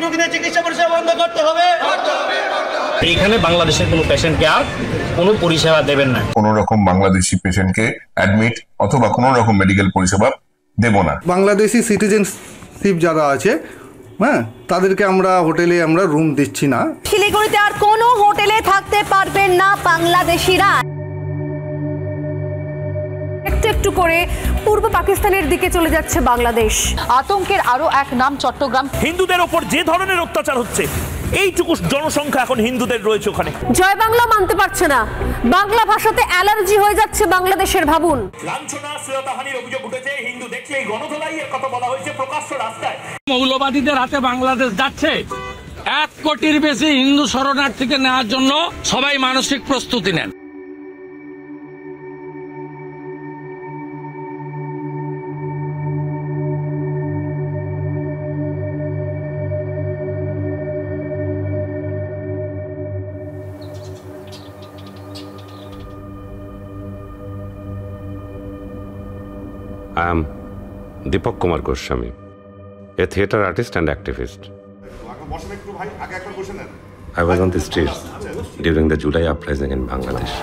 রোগীদের চিকিৎসা পরিষেবা বন্ধ করতে হবে। এইখানে বাংলাদেশের কোনো পেশেন্টকে আর কোনো পরিষেবা দেবেন না। কোনো রকম বাংলাদেশি পেশেন্টকে অ্যাডমিট অথবা কোনো রকম মেডিকেল পরিষেবা দেব না। বাংলাদেশি সিটিজেনশিপ যারা আছে, হ্যাঁ, তাদেরকে আমরা হোটেলে আমরা রুম দিচ্ছি না। শিলিগুড়িতে আর কোনো হোটেলে থাকতে পারবেন না বাংলাদেশিরা। একটু একটু করে পূর্ব পাকিস্তানের দিকে চলে যাচ্ছে বাংলাদেশ। আতঙ্কের আরো এক নাম চট্টগ্রাম। হিন্দুদের ওপর যে ধরনের অত্যাচার হচ্ছে, এইটুকু জনসংখ্যা এখন হিন্দুদের রয়েছে ওখানে। জয় বাংলা মানতে পারছে না, বাংলা ভাষাতে অ্যালার্জি হয়ে যাচ্ছে বাংলাদেশের। ভাবুন, লাঞ্ছনা শ্লীলতাহানির অভিযোগ উঠেছে। হিন্দু দেখলেই গণধোলাইয়ের কথা বলা হয়েছে প্রকাশ্য রাস্তায়। মৌলবাদীদের হাতে বাংলাদেশ যাচ্ছে। 1 কোটির বেশি হিন্দু শরণার্থীকে নেওয়ার জন্য সবাই মানসিক প্রস্তুতি নেন। I am Deepak Kumar Goswami, a theatre artist and activist. I was on the streets during the July uprising in Bangladesh.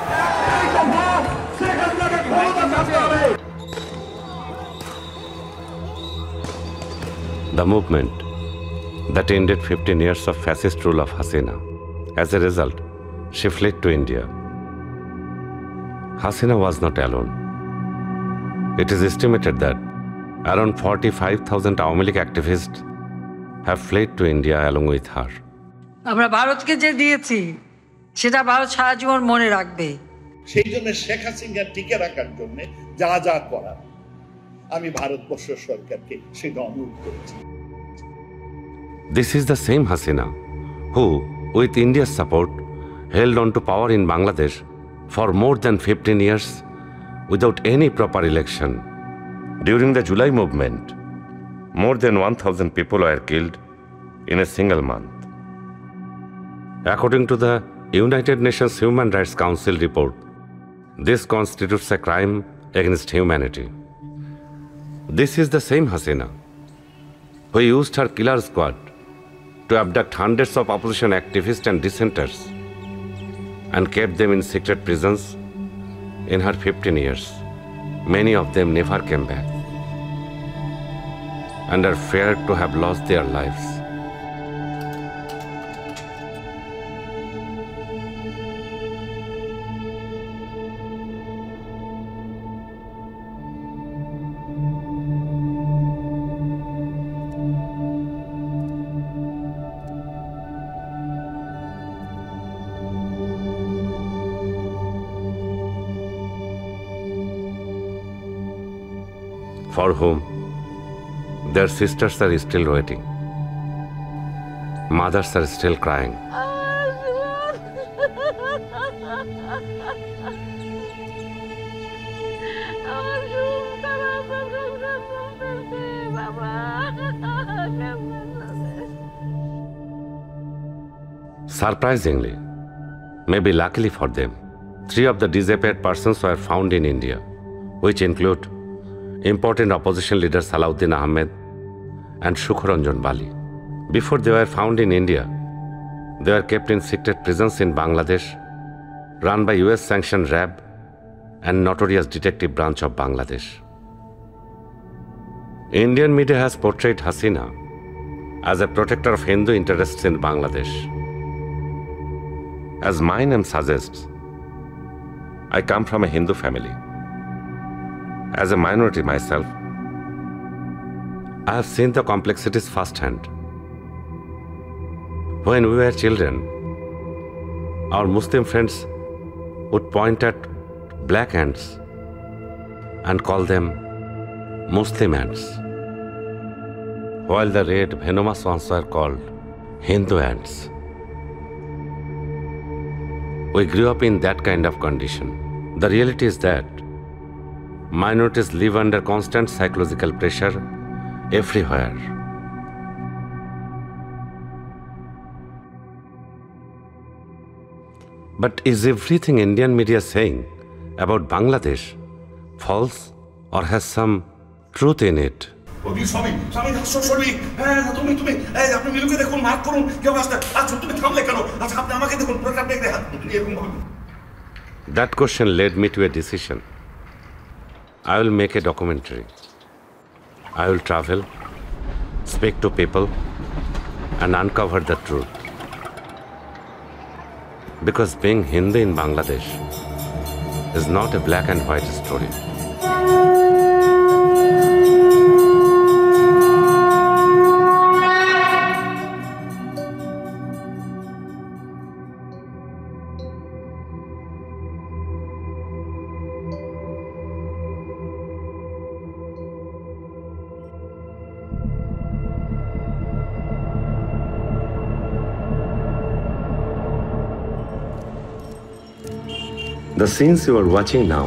The movement that ended 15 years of fascist rule of Hasina. As a result, she fled to India. Hasina was not alone. It is estimated that around 45,000 Awami League activists have fled to India along with her. আমরা ভারতকে যে দিয়েছি সেটা ভারত সারা জীবন মনে রাখবে। সেই জন্য শেখ হাসিনা টিকে রাখার জন্য যা যা করার আমি ভারতবর্ষ সরকারকে সেটা অনুরোধ করেছি। This is the same Hasina who, with India's support, held on to power in Bangladesh for more than 15 years without any proper election. During the July movement, more than 1,000 people were killed in a single month. According to the United Nations Human Rights Council report, this constitutes a crime against humanity. This is the same Hasina who used her killer squad to abduct hundreds of opposition activists and dissenters and kept them in secret prisons. In her 15 years, many of them never came back and are feared to have lost their lives. For whom their sisters are still waiting. Mothers are still crying. Surprisingly, maybe luckily for them, 3 of the disappeared persons were found in India, which include important opposition leader Salahuddin Ahmed and Shukranjan Bali. Before they were found in India, they were kept in secret prisons in Bangladesh, run by US-sanctioned RAB and notorious detective branch of Bangladesh. Indian media has portrayed Hasina as a protector of Hindu interests in Bangladesh. As my name suggests, I come from a Hindu family. As a minority myself, I have seen the complexities firsthand. When we were children, our Muslim friends would point at black ants and call them Muslim ants, while the red venomous ones were called Hindu ants. We grew up in that kind of condition. The reality is that minorities live under constant psychological pressure everywhere. But is everything Indian media saying about Bangladesh false or has some truth in it? ওদিকে স্বামী স্বামী হ্যাঁ তুমি আপনি মিলুকে দেখুন mark করুন কেউ আসতে আচ্ছা তুমি থামলে কেন আচ্ছা আপনি আমাকে দেখুন এরকম ভাবে। That question led me to a decision. I will make a documentary. I will travel, speak to people, and uncover the truth. Because being Hindu in Bangladesh is not a black and white story. The scenes you are watching now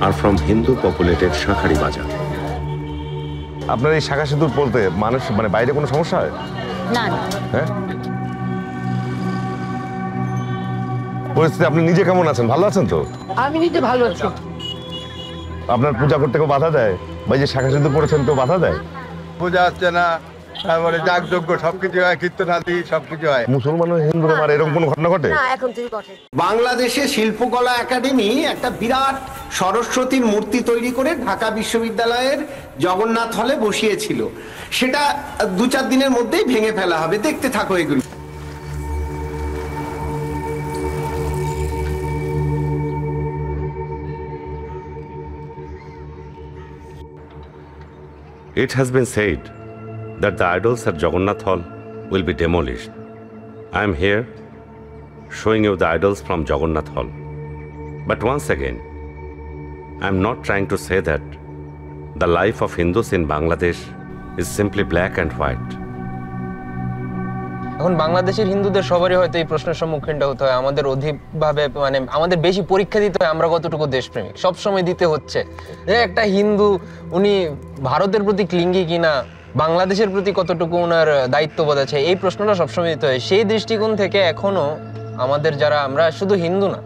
are from Hindu-populated Shakhari Bazar. আপনার এই শাখা সিঁদুর বলতে মানুষ মানে বাইরে কোনো সমস্যা হয় না হ্যাঁ পরিস্থিতি আপনি নিজে কেমন আছেন ভালো আছেন তো আমি নিজে ভালো আছি আপনার পূজা করতে কেউ বাধা দেয় বা এই যে শাখা সিঁদুর পড়েছেন কেউ বাধা দেয় পূজা হচ্ছে না তারপরে যাগযজ্ঞ সবকিছু হয় কীর্তনাদি সবকিছু হয় মুসলমান হিন্দুরা মারে এরকম কোনো ঘটনা ঘটে এখন থেকে ঘটে। বাংলাদেশে শিল্পকলা একাডেমি একটা বিরাট সরস্বতীর মূর্তি তৈরি করে ঢাকা বিশ্ববিদ্যালয়ের জগন্নাথ হলে বসিয়েছিল, সেটা 2-4 দিনের মধ্যেই ভেঙে ফেলা হবে, দেখতে থাকো এগুলো। It has been said that the idols at Jagannath Hall will be demolished. I am here showing you the idols from Jagannath Hall. But once again, I am not trying to say that the life of Hindus in Bangladesh is simply black and white. এখন বাংলাদেশের হিন্দুদের সবারই হয়তো এই প্রশ্নের সম্মুখীনটা হতে হয়, আমাদের অধিকভাবে মানে আমাদের বেশি পরীক্ষা দিতে হয় আমরা কতটুকু দেশপ্রেমিক, সবসময় দিতে হচ্ছে যে একটা হিন্দু উনি ভারতের প্রতি ক্লিঙ্গি কিনা, বাংলাদেশের প্রতি কতটুকু ওনার দায়িত্ববোধ আছে, এই প্রশ্নটা সবসময় দিতে হয়। সেই দৃষ্টিকোণ থেকে এখনো আমাদের যারা আমরা শুধু হিন্দু না,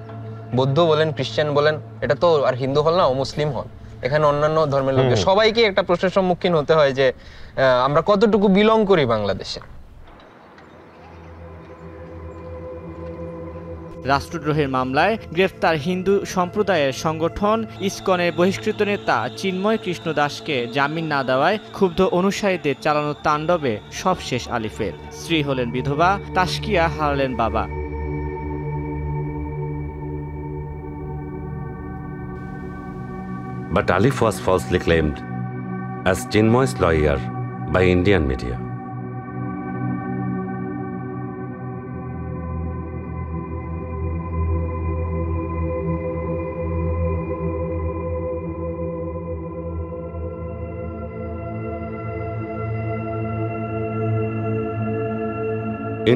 বৌদ্ধ বলেন খ্রিস্টান বলেন, এটা তো আর হিন্দু হল না, মুসলিম হল, এখানে অন্যান্য ধর্মের লোক, সবাইকে একটা প্রশ্নের সম্মুখীন হতে হয় যে আমরা কতটুকু বিলং করি বাংলাদেশে। রাষ্ট্রদ্রোহের মামলায় গ্রেফতার হিন্দু সম্প্রদায়ের সংগঠন ইসকনের বহিষ্কৃত নেতা চিন্ময় কৃষ্ণ দাসকে জামিন না দেওয়ায় ক্ষুব্ধ অনুসারীদের চালানো তাণ্ডবে সব শেষ আলিফের। স্ত্রী হলেন বিধবা, তাসকিয়া হারালেন বাবা। But Alif was falsely claimed as Chinmoy's lawyer by Indian media.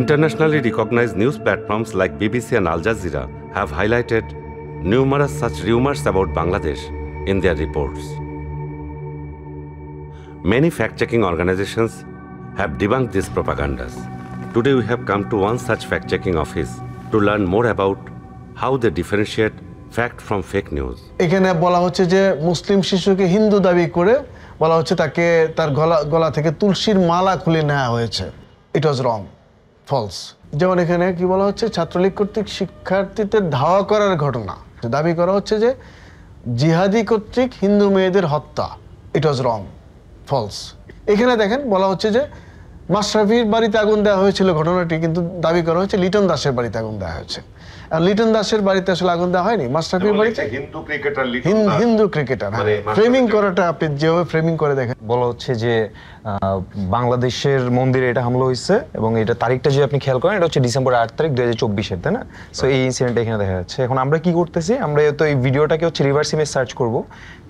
Internationally recognized news platforms like BBC and Al Jazeera have highlighted numerous such rumors about Bangladesh in their reports. Many fact-checking organizations have debunked these propagandas. Today we have come to one such fact-checking office to learn more about how they differentiate fact from fake news. এখানে বলা হচ্ছে যে মুসলিম শিশুকে হিন্দু দাবি করে বলা হচ্ছে তাকে তার গলা থেকে তুলসীর মালা খুলে নেওয়া হয়েছে। ইট ওয়াজ রং, ফলস। যেমন এখানে কি বলা হচ্ছে, ছাত্রলীগ কর্তৃক শিক্ষার্থীদের ধাওয়া করার ঘটনা, দাবি করা হচ্ছে যে জিহাদি কর্তৃক হিন্দু মেয়েদের হত্যা। ইট ওয়াজ রং, ফলস। এখানে দেখেন বলা হচ্ছে যে মাশরাফির বাড়িতে আগুন দেওয়া হয়েছিল ঘটনাটি, কিন্তু দাবি করা হচ্ছে লিটন দাসের বাড়িতে আগুন দেওয়া হয়েছে। আর লিটন দাসের বাড়িতে আসলে আগুন দেওয়া হয়নি, মাশরাফির বাড়িতে। হিন্দু ক্রিকেটার ফ্রেমিং করাটা আপনি যেভাবে ফ্রেমিং করে দেখেন, বলা হচ্ছে যে বাংলাদেশের মন্দিরে এটা হামলা হয়েছে এবং এটা তারিখটা যদি আপনি খেয়াল করেন এটা হচ্ছে ডিসেম্বর 8 তারিখ 2024-এর, তাই না? সো এই ইনসিডেন্ট এখানে দেখা যাচ্ছে। এখন আমরা কি করতেছি, আমরা তো এই ভিডিওটাকে হচ্ছে রিভার্স ইমেজ সার্চ করব,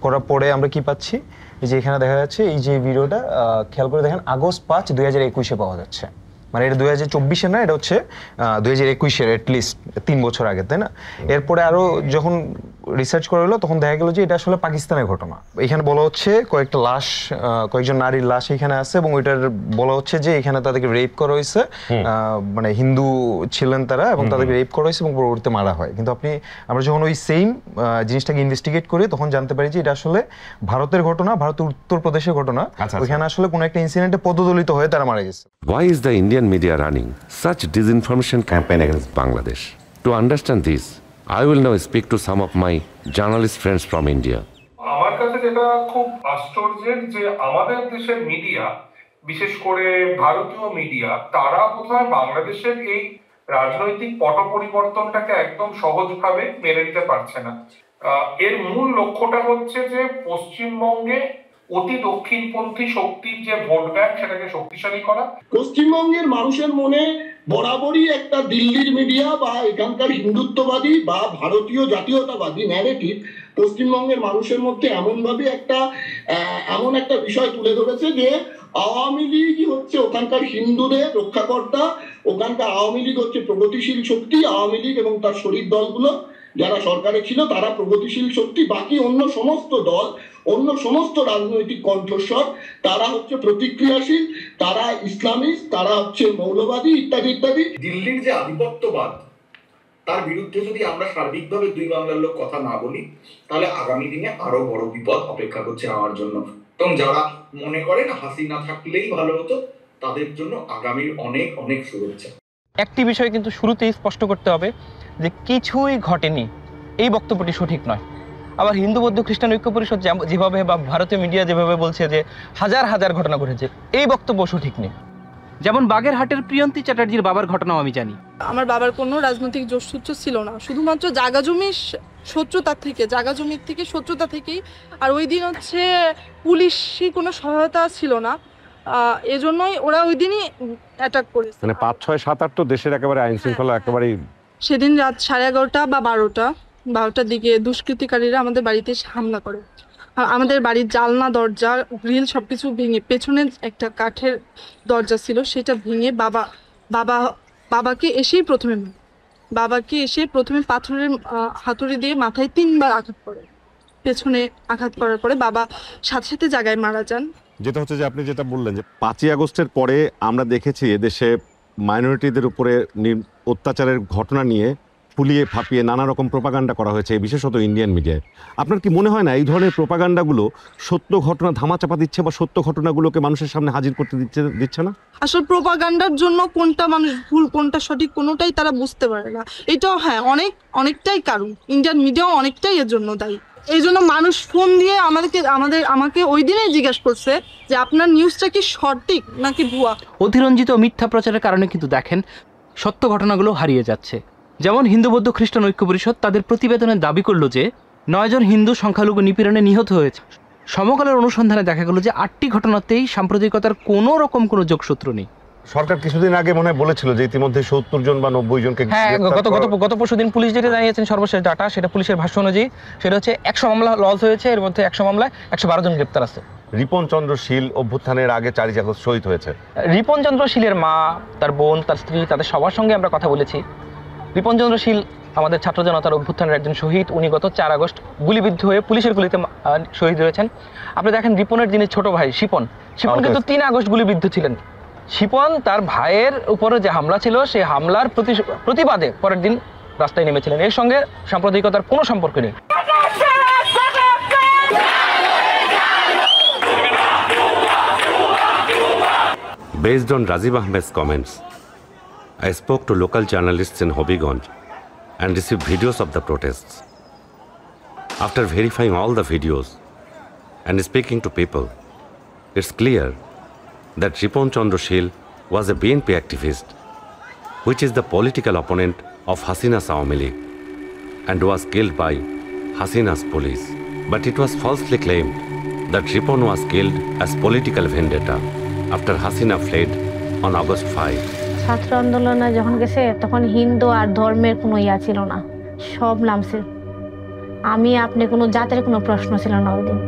করার পরে আমরা কি পাচ্ছি, এই যে এখানে দেখা যাচ্ছে এই যে ভিডিওটা খেয়াল করে দেখেন আগস্ট 5, 2021-এ পাওয়া যাচ্ছে। মানে এটা 2024-এর না, এটা হচ্ছে 2021-এর, অ্যাটলিস্ট 3 বছর আগে, তাই না? এরপরে আরো যখন রিসার্চ করা হলো, তখন দেখা গেল যে এটা আসলে পাকিস্তানের ঘটনা। এখানে বলা হচ্ছে কয়েকটা লাশ, কয়েকজন নারীর লাশ এখানে আছে, এবং ওইটার বলা হচ্ছে যে এখানে তাদেরকে রেপ করা হয়েছে, মানে হিন্দু ছিলেন তারা, এবং তাদেরকে রেপ করা হয়েছে এবং পরবর্তীতে মারা হয়। কিন্তু আমরা যখন ওই সেম জিনিসটাকে ইনভেস্টিগেট করি, তখন জানতে পারি যে এটা আসলে ভারতের ঘটনা, ভারতের উত্তরপ্রদেশের ঘটনা। ওইখানে আসলে কোনো একটা ইনসিডেন্টে পদদলিত হয়ে তারা মারা গেছে। Why is the Indian media running such disinformation campaign against Bangladesh? To understand this, I will now speak to some of my journalist friends from India. আমার কাছে যেটা খুব আশ্চর্যের যে আমাদের দেশের মিডিয়া, বিশেষ করে ভারতীয় মিডিয়া, তারা বোধহয় বাংলাদেশের এই রাজনৈতিক পট পরিবর্তনটাকে একদম সহজভাবে মেনে নিতে পারছে না। এর মূল লক্ষ্যটা হচ্ছে যে পশ্চিমবঙ্গে অতি দক্ষিণপন্থী শক্তির যে ভোট ব্যাংক সেটাকে শক্তিশালী করা। পশ্চিমবঙ্গের মানুষের মনে বরাবরই একটা দিল্লির মিডিয়া বা এখানকার হিন্দুত্ববাদী বা ভারতীয় জাতীয়তাবাদী ন্যারেটিভ পশ্চিমবঙ্গের মানুষের মধ্যে এমন একটা বিষয় তুলে ধরেছে যে আওয়ামী লীগই হচ্ছে ওখানকার হিন্দুদের রক্ষাকর্তা, ওখানকার আওয়ামী লীগ হচ্ছে প্রগতিশীল শক্তি, আওয়ামী লীগ এবং তার শরিক দলগুলো যারা সরকারে ছিল তারা প্রগতিশীল শক্তি, বাকি অন্য সমস্ত দল, অন্য সমস্ত রাজনৈতিক কণ্ঠস্বর তারা হচ্ছে প্রতিক্রিয়াশীল, তারা ইসলামিস্ট, তারা হচ্ছে মৌলবাদী ইত্যাদি ইত্যাদি। দিল্লির যে আধিপত্যবাদ তার বিরুদ্ধে যদি আমরা সার্বিকভাবে দুই বাংলার লোক কথা না বলি, তাহলে আগামী দিনে আরো বড় বিপদ অপেক্ষা করছে আমার জন্য। এবং যারা মনে করেন হাসিনা থাকলেই ভালো হতো, তাদের জন্য আগামীর অনেক অনেক শুভেচ্ছা। একটি বিষয় কিন্তু শুরুতেই স্পষ্ট করতে হবে যে কিছুই ঘটেনি, এই বক্তব্যটি সঠিক নয়। আবার হিন্দু বৌদ্ধ খ্রিস্টান ঐক্য পরিষদ যেভাবে বা ভারতীয় মিডিয়া যেভাবে বলছে যে হাজার হাজার ঘটনা ঘটেছে, এই বক্তব্য সঠিক নেই। যেমন বাগেরহাটের প্রিয়ন্তী চ্যাটার্জির বাবার ঘটনাও আমি জানি। আমার বাবার কোনো রাজনৈতিক যোগসূত্র ছিল না, শুধুমাত্র জাগা জমির শত্রুতা থেকেই। আর ওই দিন হচ্ছে পুলিশি কোনো সহায়তা ছিল না, এজন্যই ওরা ওই দিনই অ্যাটাক করেছে। মানে 5, 6, 7, 8 তো দেশের একেবারে আইন শৃঙ্খলা একেবারেই। সেদিন রাত 11:30 বা 12টার দিকে দুষ্কৃতিকারীরা আমাদের বাড়িতে হামলা করে। আমাদের বাড়ির জানলা দরজা গ্রিল সবকিছু ভেঙে, পেছনে একটা কাঠের দরজা ছিল সেটা ভেঙে বাবাকে এসে প্রথমে পাথরের হাতুড়ি দিয়ে মাথায় 3বার আঘাত করে। পেছনে আঘাত করার পরে বাবা সাথে সাথে জায়গায় মারা যান। যেটা হচ্ছে যে আপনি যেটা বললেন যে 5ই আগস্টের পরে আমরা দেখেছি এদেশে মাইনরিটিদের উপরে অত্যাচারের ঘটনা নিয়ে ফুলিয়ে ফাঁপিয়ে নানা রকম প্রোপাগান্ডা করা হয়েছে, বিশেষত ইন্ডিয়ান মিডিয়ায়। আপনার কি মনে হয় না এই ধরনের প্রোপাগান্ডাগুলো সত্য ঘটনা ধামাচাপা দিচ্ছে বা সত্য ঘটনাগুলোকে মানুষের সামনে হাজির করতে দিচ্ছে না? আসলে প্রোপাগান্ডার জন্য কোনটা মানুষ ভুল কোনটা সঠিক কোনোটাই তারা বুঝতে পারে না। এটাও অনেকটাই কারণ, ইন্ডিয়ান মিডিয়াও অনেকটাই এর জন্য দায়ী। এই জন্য মানুষ ফোন দিয়ে আমাকে ওই দিনেই জিজ্ঞাসা করছে যে আপনার নিউজটা কি সঠিক নাকি ভুয়া। অতিরঞ্জিত মিথ্যা প্রচারের কারণে কিন্তু দেখেন সত্য ঘটনাগুলো হারিয়ে যাচ্ছে। যেমন হিন্দু বৌদ্ধ খ্রিস্টান ঐক্য পরিষদ তাদের প্রতিবেদনে দাবি করলো যে 9 জন হিন্দু সংখ্যালঘু নিপীড়নে নিহত হয়েছে। সমকালের অনুসন্ধানে দেখা গেল যে 8টি ঘটনাতেই সাম্প্রদায়িকতার কোনো রকম কোনো যোগসূত্র নেই। সরকার কিছুদিন আগে মনে হয় বলেছিল যে ইতিমধ্যে 70 জন বা 90 জনকে। হ্যাঁ, গত পরশুদিন পুলিশ যেটা জানিয়েছেন সর্বশেষ ডাটা, সেটা পুলিশের ভাষ্য অনুযায়ী সেটা হচ্ছে 100 মামলা লস হয়েছে, এর মধ্যে 100 মামলায় 112 জন গ্রেপ্তার আছে। রিপন চন্দ্র শীল অভ্যুত্থানের আগে 4 আগস্ট শহীদ হয়েছে। রিপন চন্দ্র শীলের মা, তার বোন, তার স্ত্রী, তাদের সবার সঙ্গে আমরা কথা বলেছি। রিপন চন্দ্র শীল আমাদের ছাত্র জনতার অভ্যুত্থানের একজন শহীদ। উনি গত 4 আগস্ট গুলিবিদ্ধ হয়ে পুলিশের গুলিতে শহীদ হয়েছেন। আপনি দেখেন রিপনের যিনি ছোট ভাই শিপন কিন্তু 3 আগস্ট গুলিবিদ্ধ ছিলেন। শিপন তার ভাইয়ের উপরে যে হামলা ছিল সেই হামলার প্রতিবাদে পরের দিন রাস্তায় নেমেছিলেন। এর সঙ্গে সাম্প্রদায়িকতার কোনো সম্পর্ক নেই। Based on Razib Ahmed's comments, I spoke to local journalists in Hobbyganj and received videos of the protests. After verifying all the videos and speaking to people, it's clear that Ripon Chandra Shil was a BNP activist, which is the political opponent of Hasina's Awami League, and was killed by Hasina's police. But it was falsely claimed that Ripon was killed as political vendetta after Hasina fled on August 5. ছাত্র আন্দোলনে যখন গেছে তখন হিন্দু আর ধর্মের কোনো ইয়া ছিল না, সব নামছে। আপনি কোনো জাতের কোনো প্রশ্ন ছিল না ওই দিন।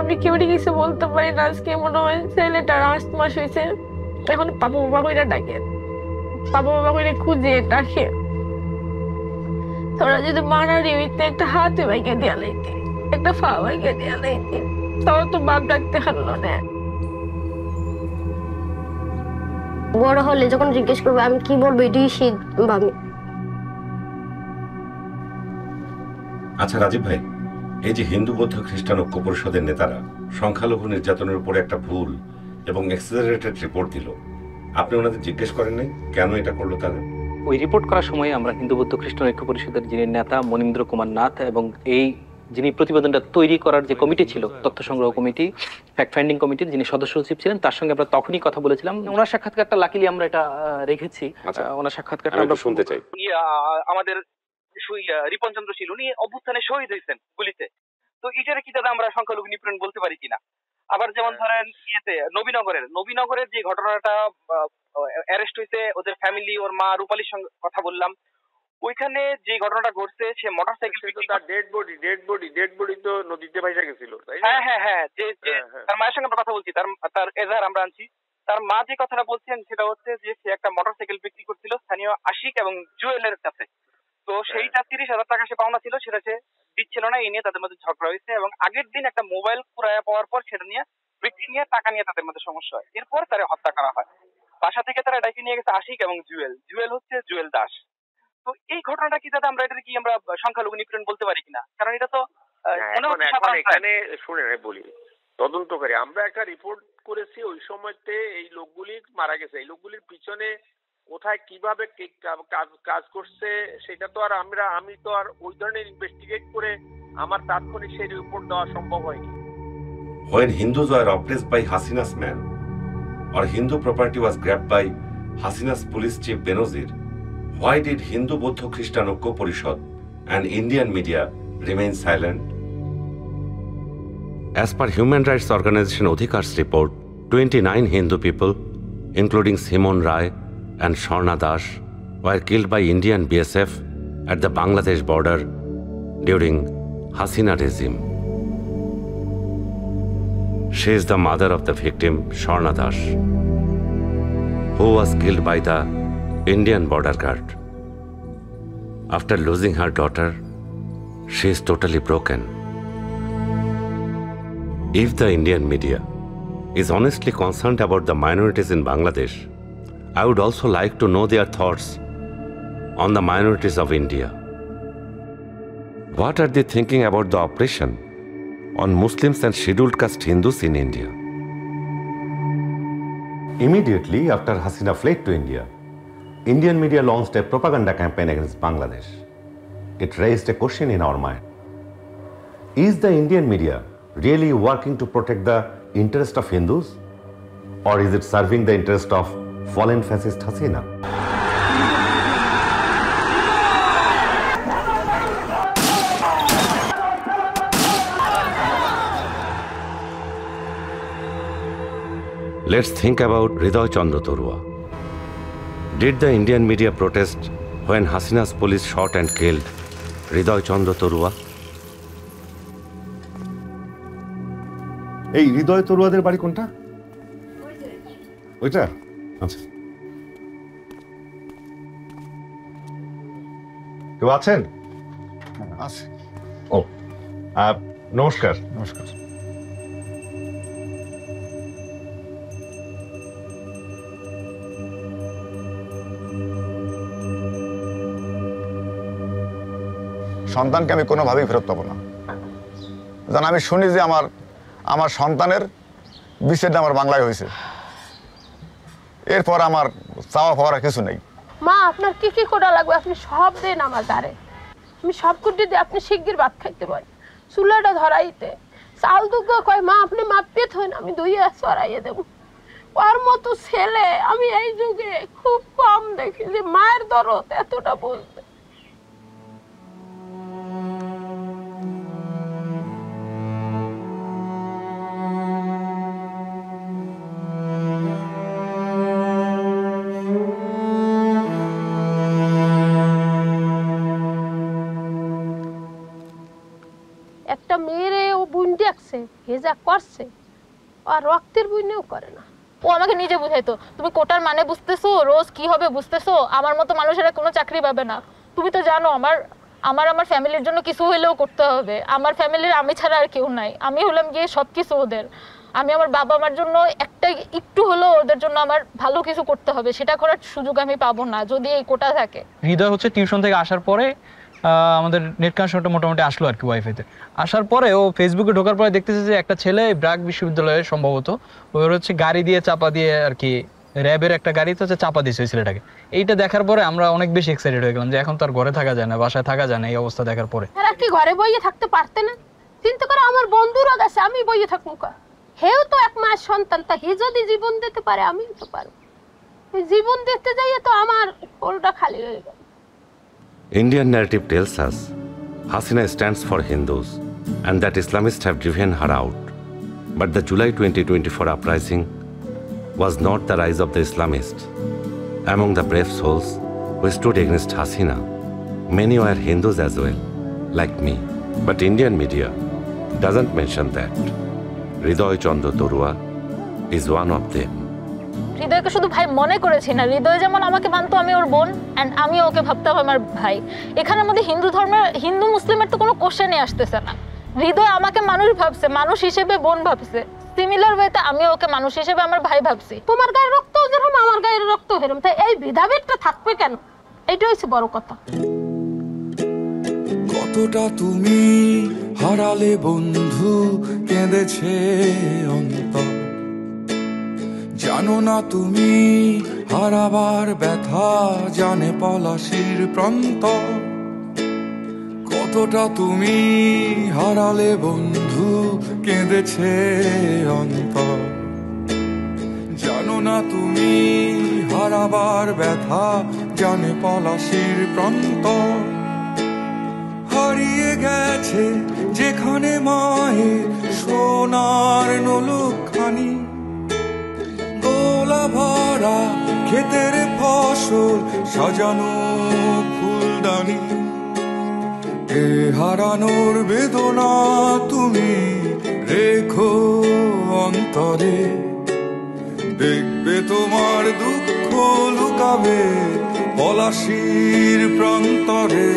আমি কেউরি কিছু বলতে পারি না। আজকে মনে হয় ছেলেটার 8 মাস হয়েছে, এখন পাপা বাবা কইরা ডাকে। বাবা বাবা করে খুঁজে ডাকে, তোরা যদি মারারি হইতে একটা হাতে ভাইকে দিয়া লাইতে, একটা পা ভাইকে দিয়া লাইতে, তাও তো বাপ ডাকতে হারলো না। বড় হলে যখন জিজ্ঞেস করবে আমি কি বলবো, এটাই শিখবো আমি। আচ্ছা রাজীব ভাই, এই যে হিন্দু বৌদ্ধ খ্রিস্টান ঐক্য পরিষদের নেতারা সংখ্যালঘু নির্যাতনের উপরে একটা ভুল এবং এক্সেলারেটেড রিপোর্ট দিল, আপনি ওনাদের জিজ্ঞেস করেন নাই কেন এটা করলো তারা? ওই রিপোর্ট করার সময় আমরা হিন্দু বৌদ্ধ খ্রিস্টান ঐক্য পরিষদের যিনি নেতা মনীন্দ্র কুমার নাথ এবং এই যিনি প্রতিবেদনটা তৈরি করার যে কমিটি ছিল, তথ্য সংগ্রহ কমিটি, ফ্যাক্ট ফাইন্ডিং কমিটির যিনি সদস্য সচিব ছিলেন, তার সঙ্গে আমরা তখনই কথা বলেছিলাম। ওনার সাক্ষাৎকারটা লাকিলি আমরা এটা রেখেছি। ওনার সাক্ষাৎকারটা আমরা শুনতে চাই। আমাদের রিপন চন্দ্র ছিল, উনি অভ্যুত্থানে শহীদ হয়েছেন গুলিতে। তো এটারে কি দাদা আমরা সংখ্যালঘু নিপীড়ন বলতে পারি কিনা? আবার যেমন ধরেন নবীনগরের যে ঘটনাটা অ্যারেস্ট হয়েছে, ওদের ফ্যামিলি, ওর মা রূপালীর সঙ্গে কথা বললাম, ওইখানে যে ঘটনাটা ঘটছে, সে মোটরসাইকেল ডেড বডি তো নদীতে ভাইসা গেছিল। হ্যাঁ, যে তার মায়ের সঙ্গে আমরা কথা বলছি, তার এজাহার আমরা আনছি। তার মা যে কথাটা বলছেন সেটা হচ্ছে যে সে একটা মোটরসাইকেল বিক্রি করছিল স্থানীয় আশিক এবং জুয়েলের কাছে। তো সেইটা 30,000 টাকা সে পাওনা ছিল, সেটা সে দিচ্ছিল না, এই নিয়ে তাদের মধ্যে ঝগড়া হয়েছে এবং আগের দিন একটা মোবাইল কুড়াইয়া পাওয়ার পর সেটা নিয়ে বিক্রি নিয়ে টাকা নিয়ে তাদের মধ্যে সমস্যা হয়। এরপর তারা হত্যা করা হয়। বাসা থেকে তারা ডাকি নিয়ে গেছে আশিক এবং জুয়েল হচ্ছে জুয়েল দাস। তো এই ঘটনাটা কি দাদা আমরা এটা কি আমরা সংখ্যালঘু নিপীড়ন বলতে পারি কিনা? কারণ এটা তো এখানে শুনে বলি, তদন্তকারী আমরা একটা রিপোর্ট করেছি, ওই সময়তে এই লোকগুলি মারা গেছে, এই লোকগুলির পিছনে কোথায় কিভাবে কাজ করছে সেটা তো আর আমি তো আর ওই ধরনের ইনভেস্টিগেট করে আমার তাৎক্ষণিক সেই রিপোর্ট দেওয়া সম্ভব হয়নি। When Hindus were oppressed by Hasina's man, or Hindu property was grabbed by Hasina's police chief Benazir, why did Hindu Bauddha Christian ঐক্য Porishad and Indian media remain silent? As per Human Rights Organization Odhikar's report, 29 Hindu people, including Simon Rai and Sharna Das, were killed by Indian BSF at the Bangladesh border during Hasina regime. She is the mother of the victim, Sharna Das, who was killed by the Indian border guard. After losing her daughter, she is totally broken. If the Indian media is honestly concerned about the minorities in Bangladesh, I would also like to know their thoughts on the minorities of India. What are they thinking about the oppression on Muslims and scheduled caste Hindus in India? Immediately after Hasina fled to India, Indian media launched a propaganda campaign against Bangladesh. It raised a question in our mind. Is the Indian media really working to protect the interest of Hindus? Or is it serving the interest of fallen fascist Hasina? Let's think about Hridoy Chandra Torua. Did the Indian media protest when Hasina's police shot and killed Hridoy Chandra Torua? এই হৃদয় তরুয়াদের বাড়ি কোনটা? ওইটা? আচ্ছা, কেউ আছেন? আছে। ও নমস্কার। নমস্কার। সন্তানকে আমি কোনোভাবেই ফেরত পাবো না। যেন আমি শুনি যে আমার সন্তানের বিচ্ছেদ আমার বাংলায় হয়েছে, এরপর আমার চাওয়া পাওয়ার কিছু নেই। মা আপনার কি কি করা লাগবে আপনি সব দেন আমার দ্বারে, আমি সব কুটি দিয়ে আপনি শিগগির ভাত খাইতে পারি। চুলাটা ধরাইতে চাল দুঃখ কয় মা আপনি মাপিয়ে থইন, আমি দুইয়ে সরাইয়ে দেব। ওর মতো ছেলে আমি এই যুগে খুব কম দেখি যে মায়ের দরদ এতটা বলতে। একটা মেয়েরে ও বুন দেখছে, হেজা করছে, আর রক্তের বুনেও করে না। ও আমাকে নিজে বুঝাইতো, তুমি কোটার মানে বুঝতেছো, রোজ কি হবে বুঝতেছো, আমার মতো মানুষেরা কোনো চাকরি পাবে না। তুমি তো জানো আমার ফ্যামিলির জন্য কিছু হইলেও করতে হবে, আমার ফ্যামিলির আমি ছাড়া আর কেউ নাই, আমি হলাম গিয়ে সব কিছু ওদের। আমি আমার বাবা মার জন্য একটা একটু হলেও ওদের জন্য আমার ভালো কিছু করতে হবে, সেটা করার সুযোগ আমি পাবো না যদি এই কোটা থাকে। হৃদয় হচ্ছে টিউশন থেকে আসার পরে আমাদের নেট কানেকশনটা মোটামুটি আসলো আর কি ওয়াইফাইতে। আসার পরে ও ফেসবুকে ঢোকার পরে দেখতেছে যে একটা ছেলে ব্র্যাক বিশ্ববিদ্যালয়ে সম্ভবত ওর হচ্ছে গাড়ি দিয়ে চাপা দিয়ে আর কি, র্যাবের একটা গাড়িতে হচ্ছে চাপা দিয়েছে ওই ছেলেটাকে। এইটা দেখার পরে আমরা অনেক বেশি এক্সাইটেড হয়ে গেলাম যে এখন তো আর ঘরে থাকা যায় না, বাসায় থাকা যায় না এই অবস্থা দেখার পরে। এরা কি ঘরে বইয়ে থাকতে পারতে না? চিন্তা করে আমার বন্ধুরা গেছে, আমি বইয়ে থাকবো কা? হেও তো এক মাস সন্তান, তা হে যদি জীবন দিতে পারে আমিও তো পারবো। জীবন দিতে যাইয়ে তো আমার কোলটা খালি হয়ে গেল। Indian narrative tells us Hasina stands for Hindus and that Islamists have driven her out. But the July 2024 uprising was not the rise of the Islamists. Among the brave souls who stood against Hasina, many were Hindus as well, like me. But Indian media doesn't mention that. Hridoy Chandra Torua is one of them. হৃদয়কে শুধু ভাই মনে করেছি না, হৃদয় যেমন আমাকে মানতো আমি ওর বোন, অ্যান্ড আমি ওকে ভাবতাম আমার ভাই। এখানের মধ্যে হিন্দু মুসলিমের তো কোনো কোশ্চেনই আসতেছে না। হৃদয় আমাকে মানুষ ভাবছে, মানুষ হিসেবে বোন ভাবছে, সিমিলার ওয়েতে আমি ওকে মানুষ হিসেবে আমার ভাই ভাবছি। তোমার গায়ের রক্ত যেরকম আমার গায়ের রক্ত হেরম, তাই এই ভেদাভেদটা থাকবে কেন? এইটা হচ্ছে বড় কথা। কতটা তুমি হারালে বন্ধু, কেঁদেছে অন্তর, জানো না তুমি হারাবার ব্যথা, জানে পলাশির প্রান্ত। কতটা তুমি হারালে বন্ধু, কেঁদেছে অন্তর, জানো না তুমি হারাবার ব্যথা, জানে পলাশির প্রান্ত। হারিয়ে গেছে যেখানে মায়ের সোনার নোলখানি, গোলা ভরা ক্ষেতের ফসল, সাজানো ফুলদানি। এ হারানোর বেদনা তুমি রেখো অন্তরে, দেখবে তোমার দুঃখ লুকাবে পলাশির প্রান্তরে।